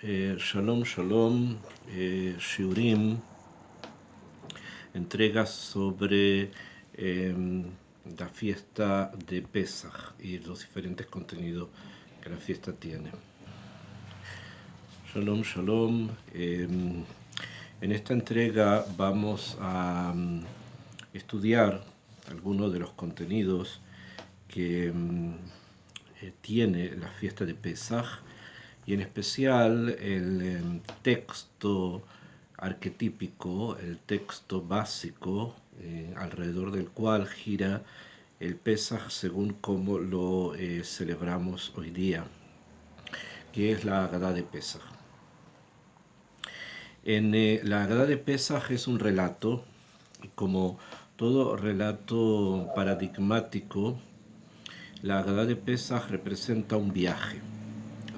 Shalom, shalom, shiurim, entregas sobre la fiesta de Pesaj y los diferentes contenidos que la fiesta tiene. Shalom, shalom. En esta entrega vamos a estudiar algunos de los contenidos que tiene la fiesta de Pesaj, y en especial el texto arquetípico, el texto básico alrededor del cual gira el Pesaj según como lo celebramos hoy día, que es la Agadá de Pesaj. En la Agadá de Pesaj es un relato, y como todo relato paradigmático, la Agadá de Pesaj representa un viaje,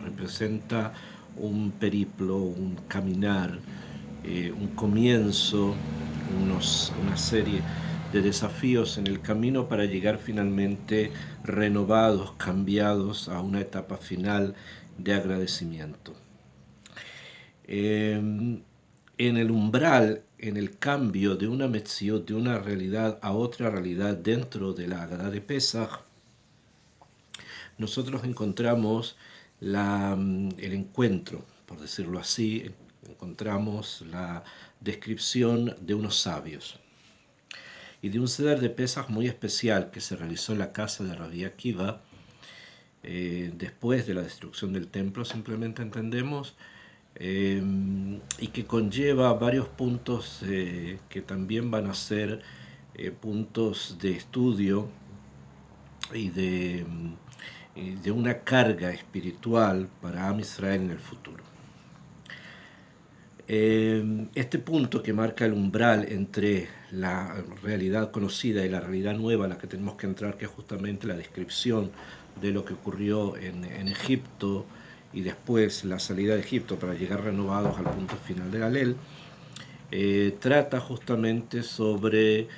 representa un periplo, un caminar, un comienzo, una serie de desafíos en el camino para llegar finalmente renovados, cambiados a una etapa final de agradecimiento. En el umbral, en el cambio de una metziot, de una realidad a otra realidad dentro de la Agadá de Pesaj, nosotros encontramos el encuentro, por decirlo así, encontramos la descripción de unos sabios y de un seder de Pesaj muy especial que se realizó en la casa de Rabbi Akiva después de la destrucción del templo, simplemente entendemos, y que conlleva varios puntos que también van a ser puntos de estudio y de una carga espiritual para Am Israel en el futuro. Este punto que marca el umbral entre la realidad conocida y la realidad nueva a la que tenemos que entrar, que es justamente la descripción de lo que ocurrió en Egipto y después la salida de Egipto para llegar renovados al punto final de Galel, trata justamente sobre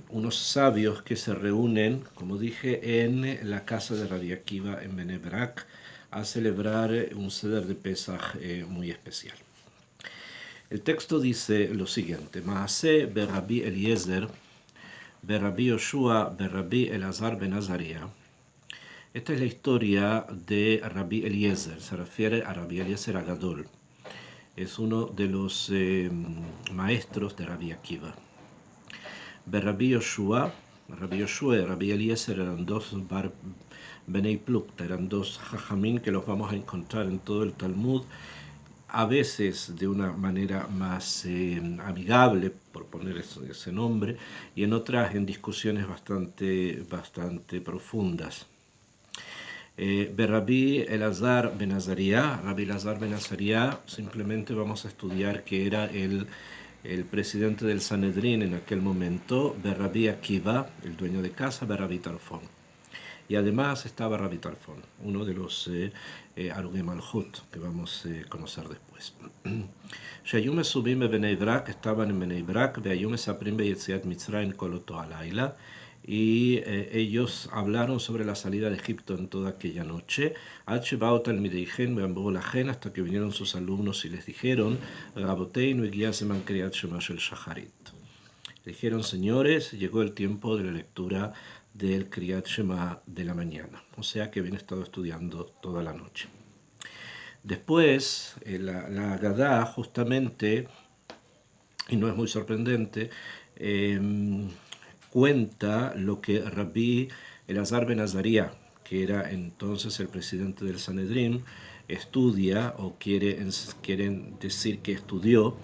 unos sabios que se reúnen, como dije, en la casa de Rabbi Akiva en Bnei Brak a celebrar un seder de Pesaj muy especial. El texto dice lo siguiente: Maaseh berabbi Eliezer, berabbi Yoshua, berabbi Elazar ben Azaria. Esta es la historia de Rabbi Eliezer, se refiere a Rabbi Eliezer Agadol. Es uno de los maestros de Rabbi Akiva. Berabbi Yoshua y Rabbi Eliezer eran dos Benei Plukta, eran dos jajamín que los vamos a encontrar en todo el Talmud, a veces de una manera más amigable, por poner ese nombre, y en otras en discusiones bastante profundas. Rabbi Elazar ben Azaria, Rabbi Elazar ben Azaria, simplemente vamos a estudiar que era el presidente del Sanedrín en aquel momento, Rabbi Akiva, el dueño de casa, Rabbi Tarfon. Y además estaba Rabbi Tarfon, uno de los Arugei Malchut que vamos a conocer después. שהיו מסובים בבני ברק, estaban en Bnei Brak, והיו מספרים ביציאת מצרים כל אותו הלילה, y ellos hablaron sobre la salida de Egipto en toda aquella noche, עד שבאו תלמידיכם ואמרו לכן, hasta que vinieron sus alumnos y les dijeron, רבותינו הגיע זמן קריאת שמע של שחרית. Dijeron: señores, llegó el tiempo de la lectura del Kriyat Shema de la mañana, o sea que habían estado estudiando toda la noche. Después, la Agadá, justamente, y no es muy sorprendente, cuenta lo que Rabbi Elazar ben Azaria, que era entonces el presidente del Sanedrín, estudia, o quieren decir que estudió,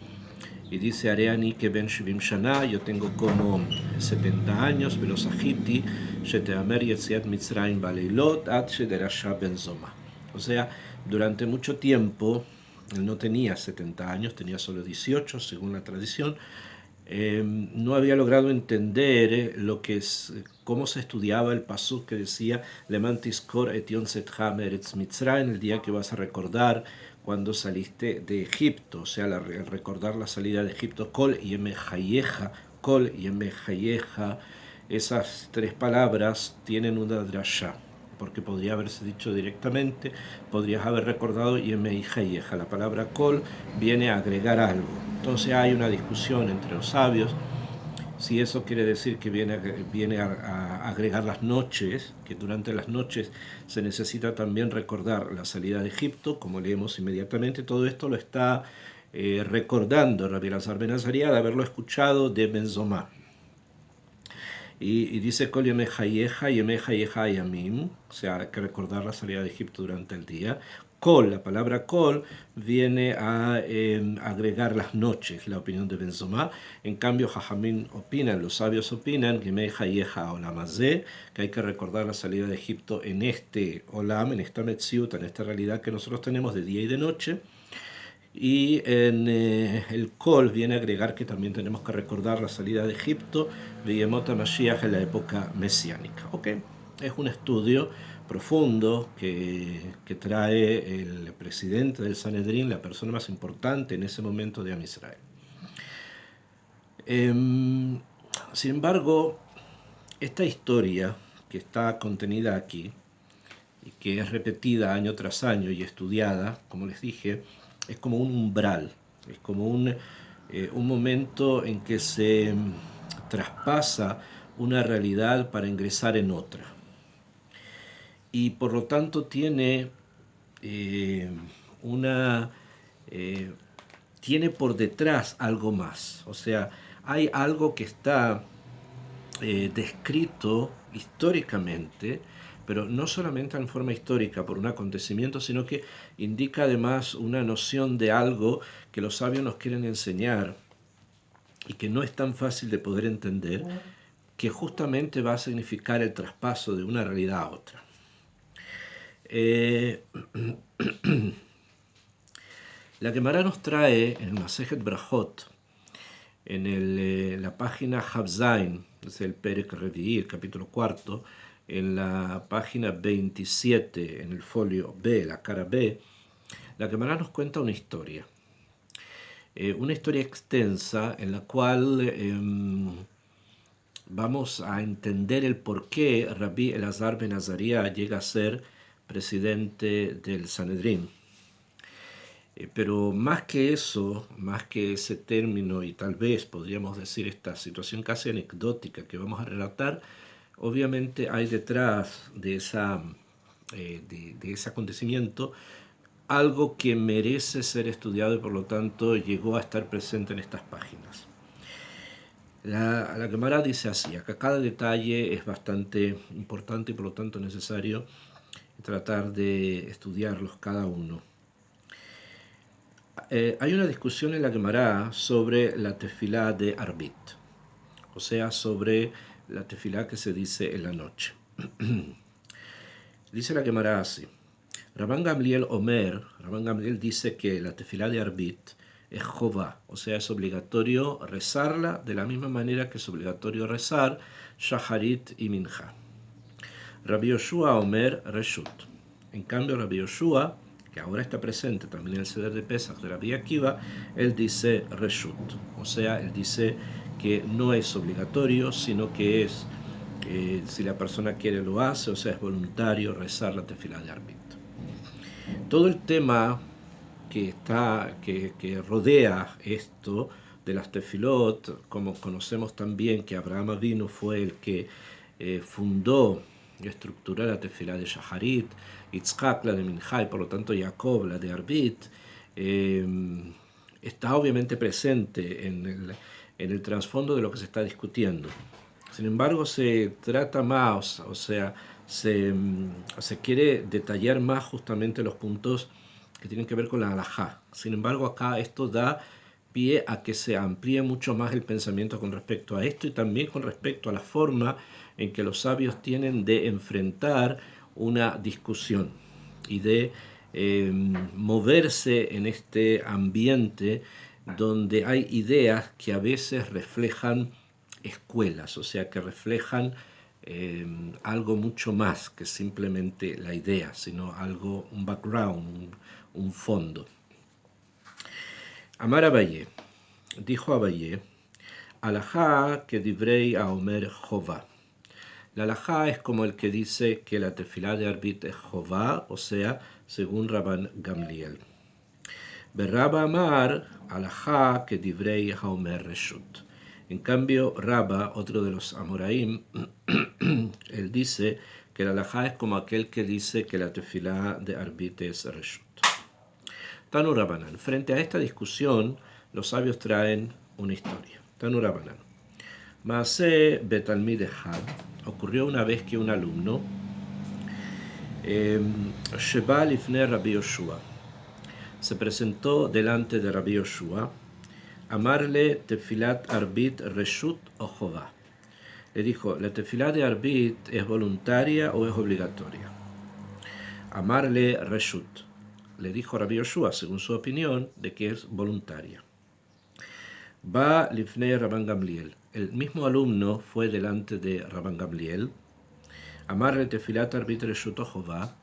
y dice: Areani que ben shivim shana, yo tengo como 70 años, velos agiti, sheteamer yetziat mitzrayim baleilot, ad shederasha ben zoma. O sea, durante mucho tiempo, él no tenía 70 años, tenía solo 18, según la tradición, no había logrado entender cómo se estudiaba el pasuk que decía: Leman tizkor et yon setcha meretz Mitzrayim, el día que vas a recordar cuando saliste de Egipto, o sea, recordar la salida de Egipto. Kol yemei hayecha, esas tres palabras tienen una drasha, porque podría haberse dicho directamente, podrías haber recordado Yemei Hayeja. La palabra Kol viene a agregar algo. Entonces hay una discusión entre los sabios si eso quiere decir que viene a agregar las noches, que durante las noches se necesita también recordar la salida de Egipto, como leemos inmediatamente. Todo esto lo está recordando Rabbi Elazar ben Azariah de haberlo escuchado de Benzomá. Y dice Kol Yemei Hayeja Ayamim, o sea, hay que recordar la salida de Egipto durante el día. Kol, la palabra Kol, viene a agregar las noches, la opinión de Benzomá. En cambio, Jajamín opinan, los sabios opinan, Yemei Hayeja Olamazé, que hay que recordar la salida de Egipto en este Olam, en esta Metziut, en esta realidad que nosotros tenemos de día y de noche. Y en el Kol viene a agregar que también tenemos que recordar la salida de Egipto de Yemot HaMashiach en la época mesiánica. ¿Okay? Es un estudio profundo que trae el presidente del Sanedrín, la persona más importante en ese momento de Am Israel. Sin embargo, esta historia que está contenida aquí y que es repetida año tras año y estudiada, como les dije, es como un umbral, es como un momento en que se traspasa una realidad para ingresar en otra. Y por lo tanto tiene una... tiene por detrás algo más. O sea, hay algo que está descrito históricamente, pero no solamente en forma histórica por un acontecimiento, sino que indica además una noción de algo que los sabios nos quieren enseñar y que no es tan fácil de poder entender, que justamente va a significar el traspaso de una realidad a otra. La Gemara nos trae en el Masejet Brajot, en la página Habzain, es el Perek Revi'i, el capítulo cuarto, en la página 27, en el folio B, la cara B, la Gemara nos cuenta una historia extensa en la cual vamos a entender el por qué Rabbi Elazar ben Azariah llega a ser presidente del Sanedrín. Pero más que eso, más que ese término, y tal vez podríamos decir esta situación casi anecdótica que vamos a relatar, obviamente hay detrás de ese acontecimiento algo que merece ser estudiado y por lo tanto llegó a estar presente en estas páginas. La Gemara dice así: acá cada detalle es bastante importante y por lo tanto necesario tratar de estudiarlos cada uno. Hay una discusión en la Gemara sobre la tefilá de Arbit, o sea, sobre la tefilá que se dice en la noche. Dice la Gemara así: Rabban Gamliel dice que la tefilá de Arbit es Jová, o sea, es obligatorio rezarla de la misma manera que es obligatorio rezar Shaharit y Minja. Rabbi Yoshua Omer Reshut. En cambio, Rabbi Yoshua, que ahora está presente también en el Seder de Pesach de Rabbi Akiva, él dice Reshut, o sea, él dice que no es obligatorio, sino que es, si la persona quiere lo hace, o sea, es voluntario rezar la tefilá de Arbit. Todo el tema que rodea esto de las tefilot, como conocemos también que Abraham Avinu fue el que fundó y estructuró la tefilá de Shaharit, Yitzhak la de Minja y por lo tanto Jacob la de Arbit, está obviamente presente en el trasfondo de lo que se está discutiendo. Sin embargo, se trata más, o sea, se quiere detallar más justamente los puntos que tienen que ver con la halajá. Sin embargo, acá esto da pie a que se amplíe mucho más el pensamiento con respecto a esto y también con respecto a la forma en que los sabios tienen de enfrentar una discusión y de moverse en este ambiente donde hay ideas que a veces reflejan escuelas, o sea, que reflejan algo mucho más que simplemente la idea, sino algo, un background, un fondo. Amar Abaye, dijo Abaye, alajá que divrei a Omer Jová. La halajá es como el que dice que la tefilá de Arbit es Jová, o sea, según Rabban Gamliel. Berraba Amar, halajá que divrei haomer reshut. En cambio, Rabba, otro de los Amoraim, él dice que la halajá es como aquel que dice que la tefilá de Arbit es reshut. Tanu Rabbanan. Frente a esta discusión, los sabios traen una historia. Tanu Rabbanan. Maaseh betalmid echad. Ocurrió una vez que un alumno, Sheba lifnei Rabbi Yoshua, se presentó delante de Rabbi Yoshua, amarle tefilat arbit reshut o jová. Le dijo, ¿la tefilá de arbit es voluntaria o es obligatoria? Amarle reshut. Le dijo Rabbi Yoshua, según su opinión, de que es voluntaria. Va lifnei Rabban Gamliel. El mismo alumno fue delante de Rabban Gamliel. Amarle tefilat arbit reshut o jová.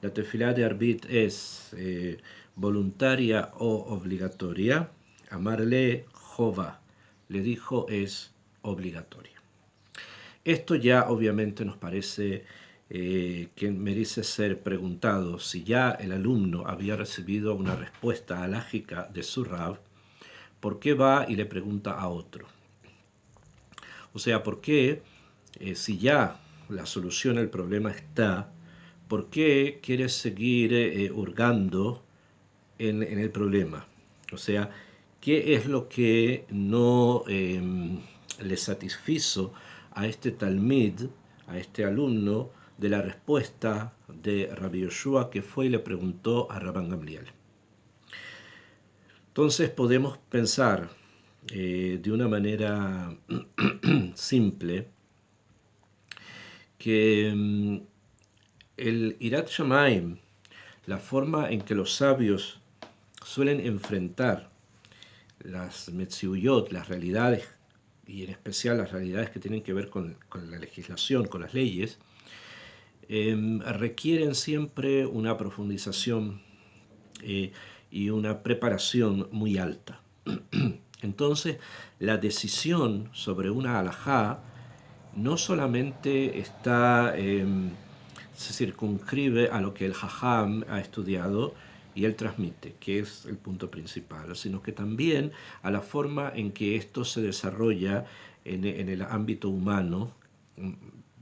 La tefilá de arbit es voluntaria o obligatoria. Amarle jová. Le dijo es obligatoria. Esto ya obviamente nos parece que merece ser preguntado. Si ya el alumno había recibido una respuesta halágica de su Rab, ¿por qué va y le pregunta a otro? O sea, ¿por qué, si ya la solución al problema está, por qué quiere seguir hurgando en el problema? O sea, ¿qué es lo que no le satisfizo a este talmid, a este alumno, de la respuesta de Rabbi Yoshua que fue y le preguntó a Rabban Gamliel? Entonces podemos pensar de una manera simple que el Irat Shamayim, la forma en que los sabios suelen enfrentar las metziuyot, las realidades, y en especial las realidades que tienen que ver con la legislación, con las leyes, requieren siempre una profundización y una preparación muy alta. Entonces, la decisión sobre una halajá no solamente se circunscribe a lo que el jajam ha estudiado y él transmite, que es el punto principal, sino que también a la forma en que esto se desarrolla en el ámbito humano,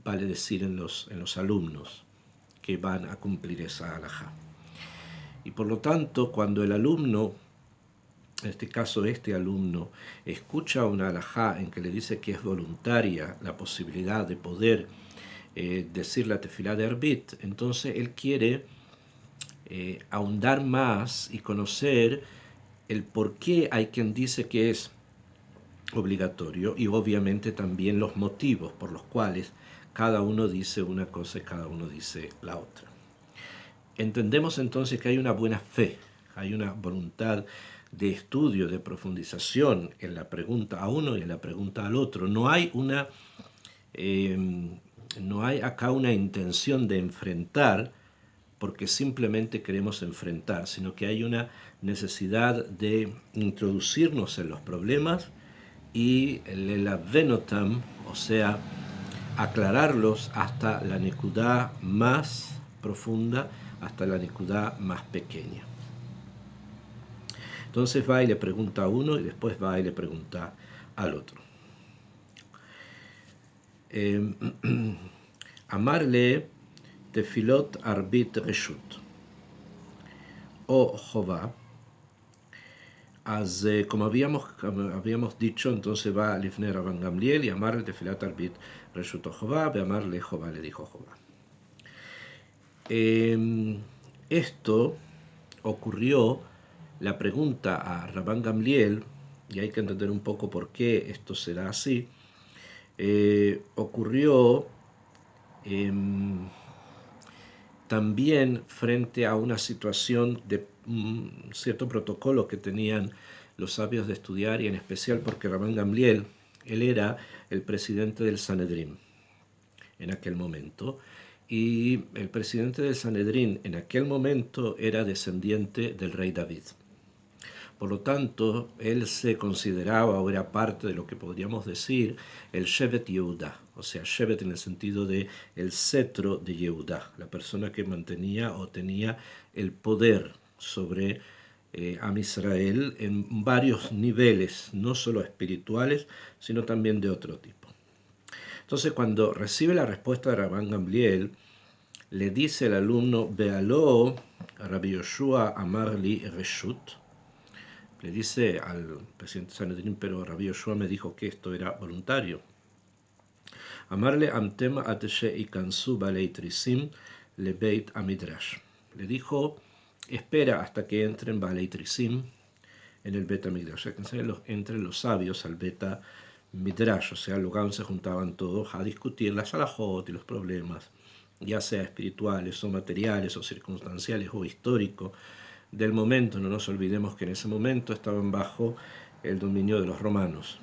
vale decir en los alumnos que van a cumplir esa halajá. Y por lo tanto, cuando el alumno, en este caso este alumno, escucha una halajá en que le dice que es voluntaria la posibilidad de poder decir la tefilá de arbit, entonces él quiere ahondar más y conocer el por qué hay quien dice que es obligatorio y obviamente también los motivos por los cuales cada uno dice una cosa y cada uno dice la otra. Entendemos entonces que hay una buena fe, hay una voluntad de estudio, de profundización en la pregunta a uno y en la pregunta al otro. No hay acá una intención de enfrentar porque simplemente queremos enfrentar, sino que hay una necesidad de introducirnos en los problemas y el venotam, o sea, aclararlos hasta la nekudá más profunda, hasta la nekudá más pequeña. Entonces va y le pregunta a uno y después va y le pregunta al otro. Amarle tefilot arbit reshut o jová. Como habíamos dicho, entonces va a Lifnei Rabban Gamliel y amarle tefilat arbit reshut o jová, ve amarle jová, le dijo jová. Esto ocurrió, la pregunta a Rabban Gamliel, y hay que entender un poco por qué esto será así, ocurrió también frente a una situación de un cierto protocolo que tenían los sabios de estudiar, y en especial porque Rabban Gamliel, él era el presidente del Sanedrín en aquel momento, y el presidente del Sanedrín en aquel momento era descendiente del rey David. Por lo tanto, él se consideraba o era parte de lo que podríamos decir el Shevet Yehuda, o sea, Shevet en el sentido de el cetro de Yehuda, la persona que mantenía o tenía el poder sobre Am Israel en varios niveles, no solo espirituales, sino también de otro tipo. Entonces, cuando recibe la respuesta de Rabban Gamliel, le dice al alumno, Bealó, Rabbi Yoshua Amarli Reshut, le dice al presidente Sanedrín, pero Rabbi Yoshua me dijo que esto era voluntario. Amarle Amtem Ateshe Ikansu Balei Trisim Lebeit Amidrash. Le dijo, espera hasta que entren Balei Trisim en el Beta Midrash, o sea, que entren los sabios al Beta Midrash, o sea, el lugar donde se juntaban todos a discutir las halajot y los problemas, ya sea espirituales o materiales o circunstanciales o históricos del momento. No nos olvidemos que en ese momento estaban bajo el dominio de los romanos.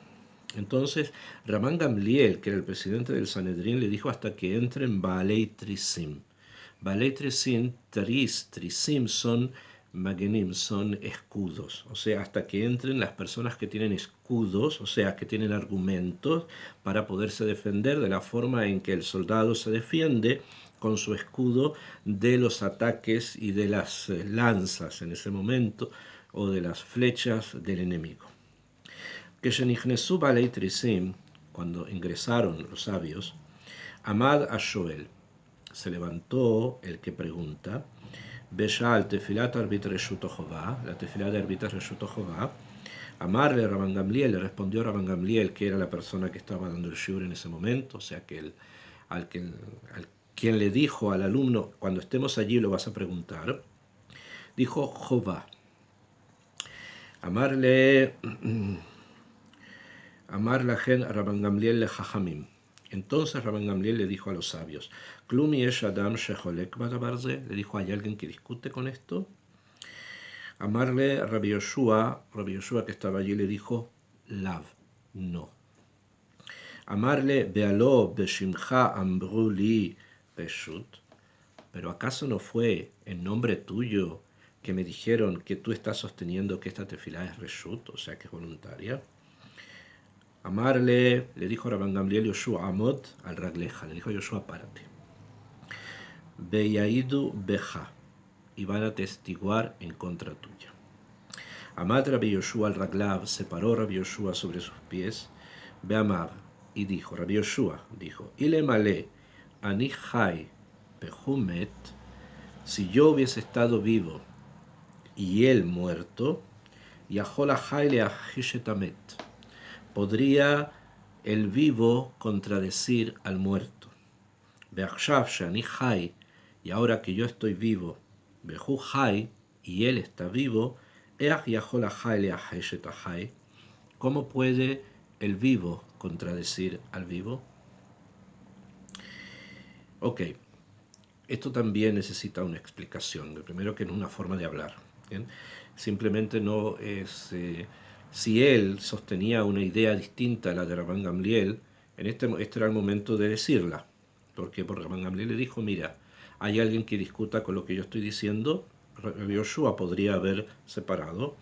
Entonces, Rabban Gamliel, que era el presidente del Sanedrín, le dijo hasta que entren Baalei Trisim. Baalei Trisim, Trisim son Magenim, son escudos, o sea, hasta que entren las personas que tienen escudos, o sea, que tienen argumentos para poderse defender de la forma en que el soldado se defiende con su escudo de los ataques y de las lanzas en ese momento, o de las flechas del enemigo. Que Shenichnesu Balei Trisim, cuando ingresaron los sabios, Amad Ashoel, se levantó el que pregunta, Beshal Tefilat Arbit Reshut Chová, la Tefilat de Arbit Reshut Chová, Amarle Rabban Gamliel, le respondió Rabban Gamliel, que era la persona que estaba dando el shiur en ese momento, o sea, que al quien le dijo al alumno, cuando estemos allí lo vas a preguntar, dijo Chová. Amarle Amar la gen Rabban Gamliel le Jajamim. Entonces Rabban Gamliel le dijo a los sabios, Klumi esh Adam sheholek badabarze, le dijo, ¿hay alguien que discute con esto? Amarle Rabbi Yoshua que estaba allí, le dijo, Lav, no. Amarle Bealo Beshimcha Ambruli Peshut, pero ¿acaso no fue en nombre tuyo que me dijeron que tú estás sosteniendo que esta tefilá es Reshut, o sea que es voluntaria? Amarle, le dijo Rabban Gamliel Yoshua Amot al Ragleja, le dijo Yoshua, párate. Beyaidu Beja, y van a testiguar en contra tuya. Amad Rabbi Yoshua al Raglav, se paró Rabbi Yoshua sobre sus pies, Beamar, y dijo, Rabbi Yoshua dijo, Ile male, ani chai, pehumet, si yo hubiese estado vivo y él muerto, yahola chai le ajishetamet, podría el vivo contradecir al muerto. Be'achshav she'ani chai, y ahora que yo estoy vivo, behu chai, y él está vivo, each yahol chai le'ajeshet chai, ¿cómo puede el vivo contradecir al vivo? Ok, esto también necesita una explicación. Lo primero, que no es una forma de hablar. ¿Bien? Simplemente no es... si él sostenía una idea distinta a la de Rabban Gamliel, este era el momento de decirla. Porque Rabban Gamliel le dijo, mira, hay alguien que discuta con lo que yo estoy diciendo, Yoshua podría haber separado,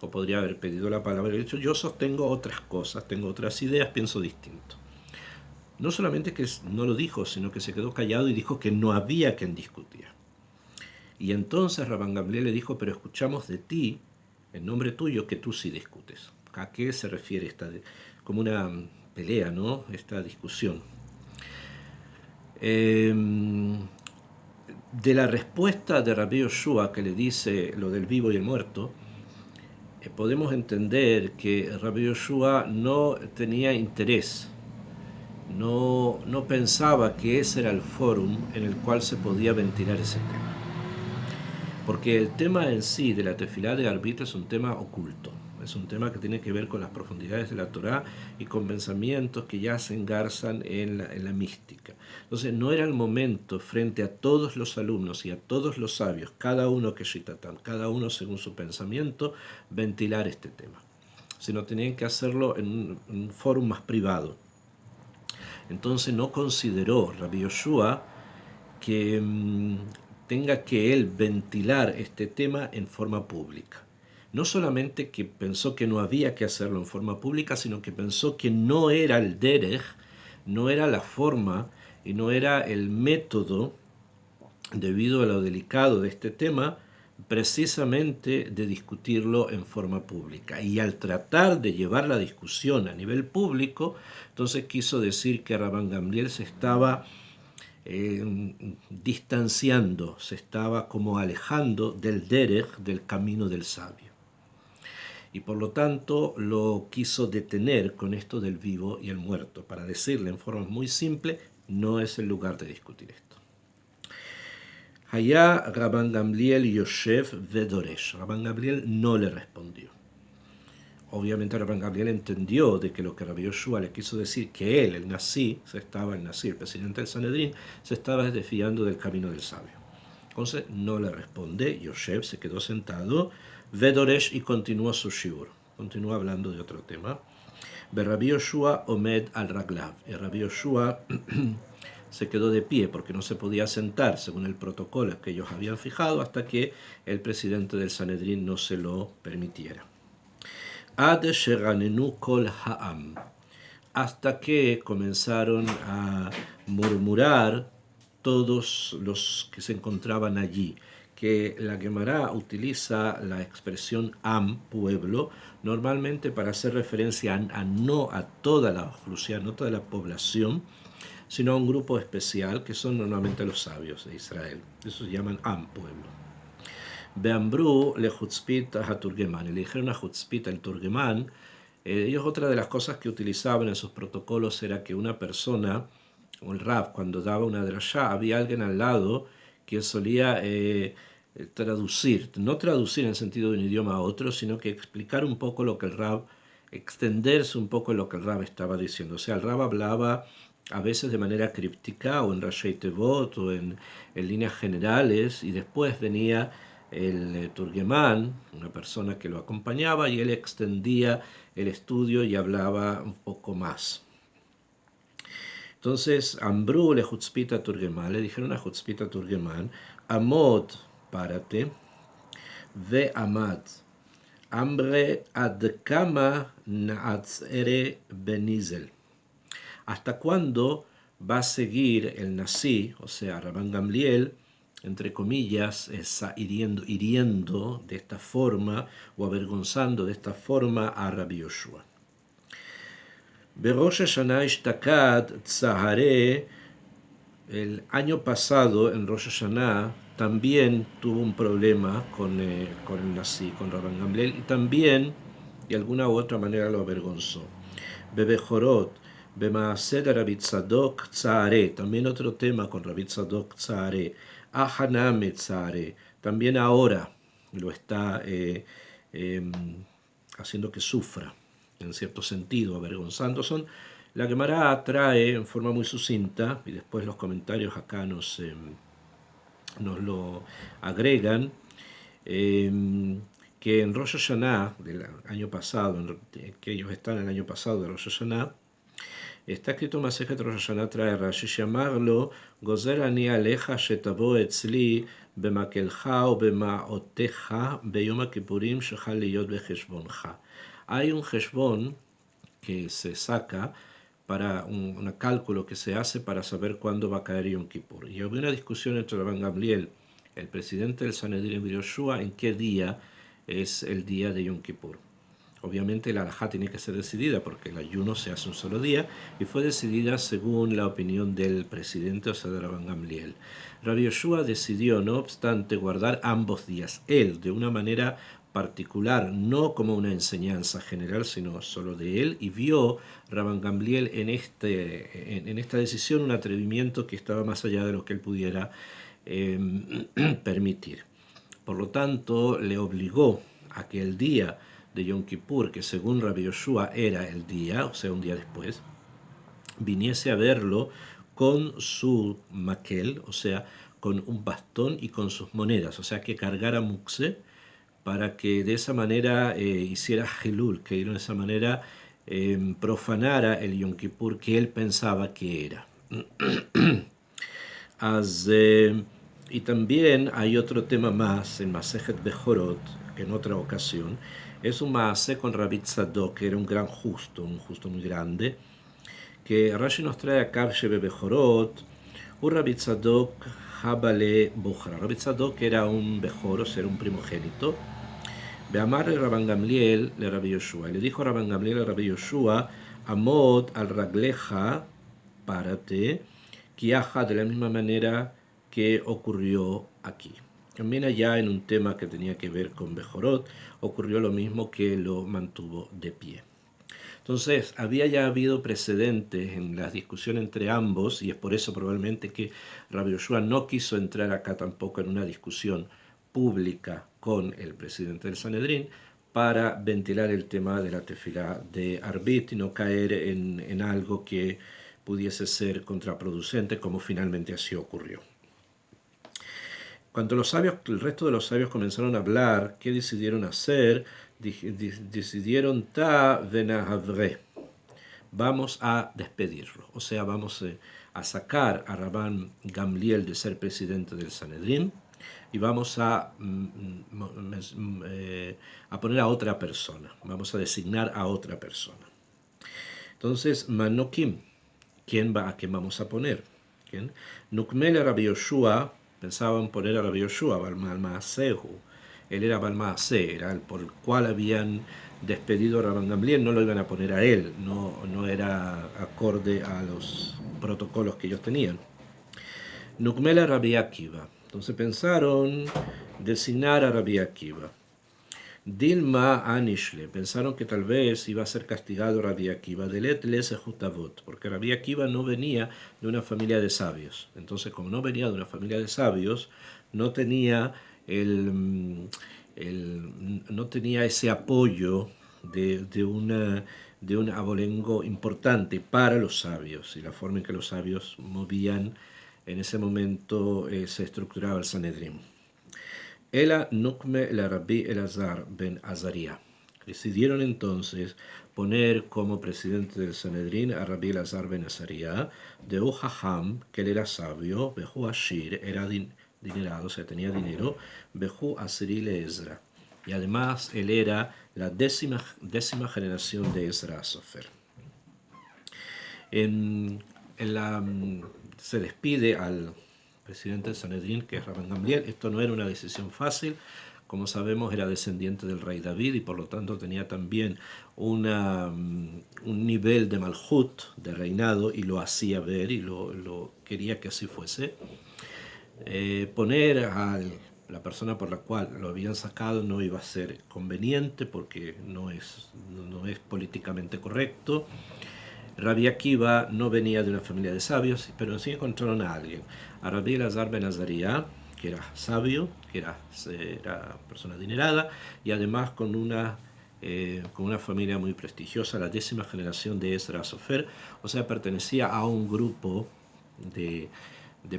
o podría haber pedido la palabra y dicho, yo sostengo otras cosas, tengo otras ideas, pienso distinto. No solamente que no lo dijo, sino que se quedó callado y dijo que no había quien discutía. Y entonces Rabban Gamliel le dijo, pero escuchamos de ti, en nombre tuyo, que tú sí discutes. ¿A qué se refiere esta, como una pelea, ¿no? Esta discusión? De la respuesta de Rabbi Yoshua, que le dice lo del vivo y el muerto, podemos entender que Rabbi Yoshua no tenía interés, no pensaba que ese era el fórum en el cual se podía ventilar ese tema. Porque el tema en sí de la tefilá de Arbit es un tema oculto, es un tema que tiene que ver con las profundidades de la Torá y con pensamientos que ya se engarzan en la mística. Entonces no era el momento, frente a todos los alumnos y a todos los sabios, cada uno que shitatam, cada uno según su pensamiento, ventilar este tema, sino tenían que hacerlo en un foro más privado. Entonces no consideró Rabbi Yoshua que tenga que él ventilar este tema en forma pública. no solamente que pensó que no había que hacerlo en forma pública, sino que pensó que no era el derech, no era la forma y no era el método, debido a lo delicado de este tema, precisamente de discutirlo en forma pública. Y al tratar de llevar la discusión a nivel público, entonces quiso decir que Rabban Gamliel se estaba distanciando, se estaba como alejando del derech, del camino del sabio. Y por lo tanto lo quiso detener con esto del vivo y el muerto, para decirle en forma muy simple, no es el lugar de discutir esto. Allá Rabban Gamliel Yoshev Vedoresh. Rabban Gamliel no le respondió. Obviamente Rabban Gamliel entendió de que lo que Rabbi Yoshua le quiso decir, que él, el Nasi, el presidente del Sanedrín, se estaba desviando del camino del sabio. Entonces no le responde, Yoshev se quedó sentado, Vedoresh, y continuó su shiur. Continuó hablando de otro tema. Rabbi Yoshua Omed al Raglav. Y Rabbi Yoshua se quedó de pie porque no se podía sentar según el protocolo que ellos habían fijado hasta que el presidente del Sanedrín no se lo permitiera. Ad sheranenu kol ha'am, hasta que comenzaron a murmurar todos los que se encontraban allí, que la Gemara utiliza la expresión am, pueblo, normalmente para hacer referencia no a toda la oclusión, no toda la población, sino a un grupo especial que son normalmente los sabios de Israel. Eso se llaman am, pueblo. Beambru le Hutzpit a Turgeman, y le dijeron a Hutzpit el Turgeman. Ellos, otra de las cosas que utilizaban en sus protocolos era que una persona, o el Rab, cuando daba una drashá, había alguien al lado que solía traducir, no traducir en el sentido de un idioma a otro, sino que explicar un poco lo que el Rab, extenderse un poco en lo que el Rab estaba diciendo. O sea, el Rab hablaba a veces de manera críptica, o en Rashei Tevot, o en líneas generales, y después venía el Turgemán, una persona que lo acompañaba, y él extendía el estudio y hablaba un poco más. Entonces, Ambru le Hutzpita Turgemán, le dijeron a Hutzpita Turgemán, Amod, párate, ve amad, hambre ad kama naatzere benizel. ¿Hasta cuándo va a seguir el Nasi, o sea, Rabban Gamliel, entre comillas, hiriendo de esta forma o avergonzando de esta forma a Rabbi Yoshua? Berosh Hashanah ishtakad tzahare, el año pasado en Rosh Hashanah también tuvo un problema con el Nasi, con Rabban Gamliel, y también de alguna u otra manera lo avergonzó. Bebejorot, Bemaased Rabbi Tzadok Tzahare, también otro tema con Rabbi Tzadok Tzahare. Ahaname Tzahare, también ahora lo está haciendo que sufra, en cierto sentido, avergonzando. La Gemara trae en forma muy sucinta, y después los comentarios acá nos lo agregan, que en Rosh Hashanah del año pasado, que ellos están en el año pasado de Rosh Hashanah, está escrito Masejet Rosh Hashanah, trae Rashi, llamarlo Gozer ani aleja shetavo etzli bemakelcha o bemaoteja beyom kippurim shechal liyot becheshboncha. Hay un cheshbon que se saca para un cálculo que se hace para saber cuándo va a caer Yom Kippur. Y hubo una discusión entre Rabban Gamliel, el presidente del Sanedrín, y Yoshua, en qué día es el día de Yom Kippur. Obviamente la halajá tiene que ser decidida porque el ayuno se hace un solo día, y fue decidida según la opinión del presidente, o sea, de Rabban Gamliel. Rabbi Yoshua decidió, no obstante, guardar ambos días, él de una manera particular, no como una enseñanza general, sino solo de él, y vio Rabban Gamliel en esta decisión un atrevimiento que estaba más allá de lo que él pudiera permitir. Por lo tanto, le obligó a que el día de Yom Kippur, que según Rabbi Yoshua era el día, o sea, un día después, viniese a verlo con su maquel, o sea, con un bastón y con sus monedas, o sea, que cargara mukse, para que de esa manera hiciera Hilul, que de esa manera profanara el Yom Kippur que él pensaba que era. Y también hay otro tema más en Masejet Bejorot, en otra ocasión, es un maaseh con Rabbi Tzadok, que era un justo muy grande, que Rashi nos trae acá Shebe Bejorot, un Rabbi Tzadok Habale Bohra. Rabbi Tzadok era un Bejor, o sea, era un primogénito. Beamar Rabban Gamliel le Rabbi Yoshua. Le dijo Rabban Gamliel a Rabbi Yoshua, Amod al Ragleja, párate, Kiaja, de la misma manera que ocurrió aquí. También allá en un tema que tenía que ver con Bejorot, ocurrió lo mismo que lo mantuvo de pie. Entonces, había ya habido precedentes en la discusión entre ambos, y es por eso probablemente que Rabbi Yoshua no quiso entrar acá tampoco en una discusión pública con el presidente del Sanedrín para ventilar el tema de la tefilá de Arbit y no caer en algo que pudiese ser contraproducente, como finalmente así ocurrió. Cuando el resto de los sabios comenzaron a hablar, ¿qué decidieron hacer? Decidieron ta venahavre. Vamos a despedirlo, o sea, vamos a sacar a Rabban Gamliel de ser presidente del Sanedrín y vamos a poner a otra persona, vamos a designar a otra persona. Entonces, Manokim, ¿a quién vamos a poner? ¿Quién? Nukmel Rabbi Yoshua, pensaban poner a Rabbi Yoshua, Balmal Maasehu. Él era Balmaaseh, era el por el cual habían despedido a Rabban Gamliel, no lo iban a poner a él, no era acorde a los protocolos que ellos tenían. Nukmel Rabbi Akiva. Entonces pensaron designar a Rabbi Akiva. Dilma Anishle, pensaron que tal vez iba a ser castigado Rabbi Akiva, Delet Lese Jutavot, porque Rabbi Akiva no venía de una familia de sabios. Entonces, como no venía de una familia de sabios, no tenía no tenía ese apoyo de un abolengo importante para los sabios y la forma en que los sabios movían en ese momento se estructuraba el Sanedrín. Ela Nukme la Rabbi Elazar ben Azaria. Decidieron entonces poner como presidente del Sanedrín a Rabbi Elazar ben Azaria, de Ujaham, que él era sabio, Behu Ashir, era dinerado, o sea, tenía dinero, Behu Asiri le Ezra. Y además él era la décima generación de Ezra Sofer. Se despide al presidente del Sanedrín, que es Rabban Gamliel. Esto no era una decisión fácil. Como sabemos, era descendiente del rey David y por lo tanto tenía también un nivel de malhut, de reinado, y lo hacía ver y lo quería que así fuese. Poner a la persona por la cual lo habían sacado no iba a ser conveniente porque no es políticamente correcto. Rabbi Akiva no venía de una familia de sabios, pero sí encontraron a alguien, a Rabbi Elazar ben Azaria, que era sabio, que era persona adinerada y además con una familia muy prestigiosa, la décima generación de Ezra Sofer, o sea, pertenecía a un grupo de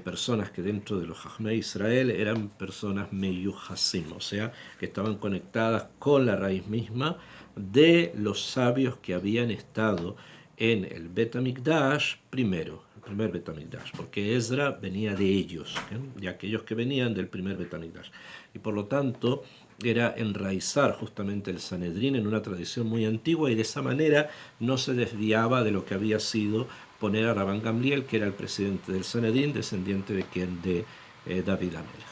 personas que dentro de los Jajmei Israel eran personas meyuhasim, o sea, que estaban conectadas con la raíz misma de los sabios que habían estado en el Bet HaMikdash primero, el primer Bet HaMikdash, porque Ezra venía de ellos, de aquellos que venían del primer Bet HaMikdash. Y por lo tanto era enraizar justamente el Sanedrín en una tradición muy antigua y de esa manera no se desviaba de lo que había sido poner a Rabban Gamliel, que era el presidente del Sanedrín, descendiente de quien de David Amelech.